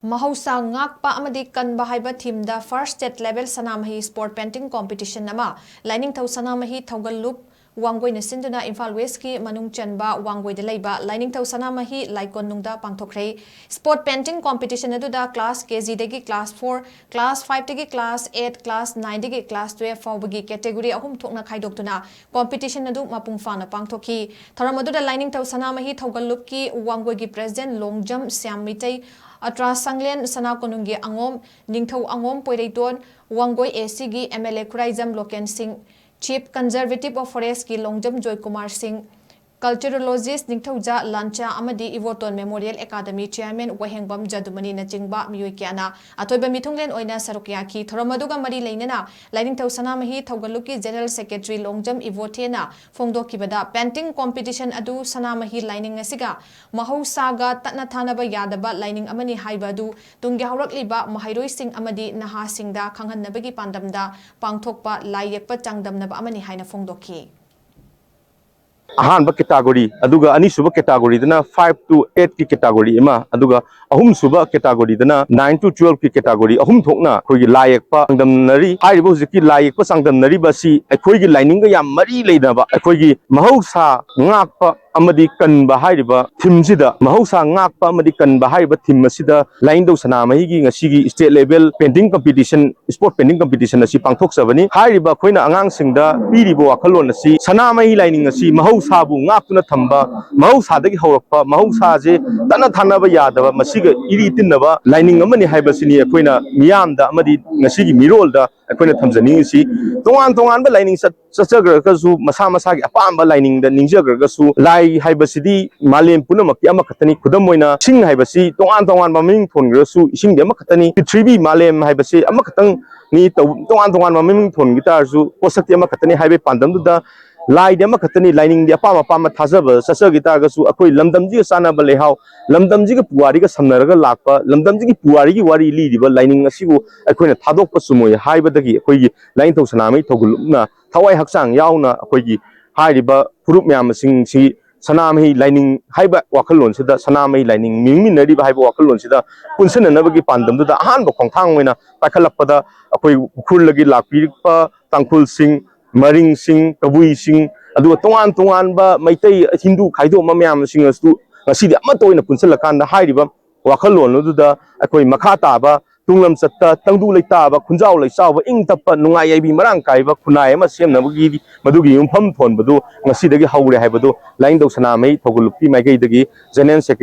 Mahou Ngakpa Amadi Kanba Hyba team the first state level Sanamahi sport painting competition nama LAININGTHOU Sanamahi THOUGAL loop WANGOI na SINDUNA IMPHAL West ki MANUNG CHANNA WANGOI de LEIBA LAININGTHOU SANAMAHI LEIKON NUNGDA PANGTHOKHRE sport painting competition aduda class KG degi class 4 class 5 degi class 8 class 9 degi class 12 fawbagi category ahum thokna khaidoktuna competition adu mapung fana pangthokhi tharam aduda LAININGTHOU SANAMAHI THOUGAL loop ki WANGOI gi president longjam Siam Mitai Atra Sanglen Sana Konungi Angom Ningthau Angom Poireiton WANGOI AC gi MLA Khuraizam Loken Singh Chief Conservative of Forest ki Longjam Joy Kumar Singh Culturologist Ningthauja Lancha Amadi Ivoton Memorial Academy Chairman Wahengbam Jadumani na Jingba Miyoi Kyana Atoiba Mithunglen Oina Sarukyaki Thoromaduga Mari Lainana LAININGTHOU Sanamahi THOUGALUki General Secretary Longjam Ivotena Fongdokibada painting competition adu Sanamahi Laining asiga Mahou Saga Tatna Thanaba Yadaba Laining Amani Hyba du Tunggi Haurakliba Mahairoi Singh Amadi Naha Singda Khanghanabagi Pandamda Pangthokpa Laiyekpa Changdamnaba Amani Haina Fongdoki अहानब category अदुगा अनीसुब category दना 5 to 8 की category एमा अदुगा अहुम सुब category दना 9 to 12 की category अहुम थोकना खोगी लायकपा संगदमनरी हाइबो जिकी लायकपा संगदमनरी बसी अखोगी लाइनिंग गा याम मरी लेदबा अखोगी महौसा ngakpa amadi kanba haiba thimsida mahausa ngakpa amadi kanba haiba thimmasida LAININGTHOU Sanamahi gi ngasi state level painting competition sport painting competition asi pangthok sabani haiba khoina angang singda piribo wakhalon asi Sanamahi laining asi mahausa bu ngakuna thamba mahausa dagi haurakpa mahausa je tana thanaba yadaba masiga iri tinnaba laining amani haiba sini khoina miyamda amadi ngasi gi mirolda khoina thamjani si tongan ba laining sachagragasu masa masa gi apamba laining da ningjagragasu lai haibasidi malem punamakti amakhatani khudam moina sing haibasi tongan maming thongrasu ising de amakhatani pithribi malem haibasi amakhatang ni tongan maming thon gitarsu posakti amakhatani haibe pandam da lai de amakhatani lining de apama thajaba sasa gitargasu akoi lamdamji sanaba lehaw lamdamji ga puwari ga samnaraga lakpa lamdamji gi puwari gi wari li diba lining asibu akoina thadokpa sumoi haibadagi akoi gi LAININGTHOU Sanamahi thogulupna thawai haksang yauna akoi gi haiba purup myam sing si Sanamahi lining haiba wakalon sida Sanamahi lining mingminari ba haiba wakalon sida punsananabagi pandam da ahanba khongthang moina pakhalakpada akoi khurlagi lakpirpa tangkhul sing maring sing kabui sing adu tongan ba maitai hindu khaido mamyam sing astu ngasidi amatoina punsalakanda haiba wakalon da akoi makhata ba tunglam chatta tangdu leita ba khunjau leichaw ba ing tappa nungai aibi marang kai ba khunai ma semnabagi madugi umpham thon badu ngasidagi haure haibadu LAININGTHOU Sanamahi thogulupi maigai dagi general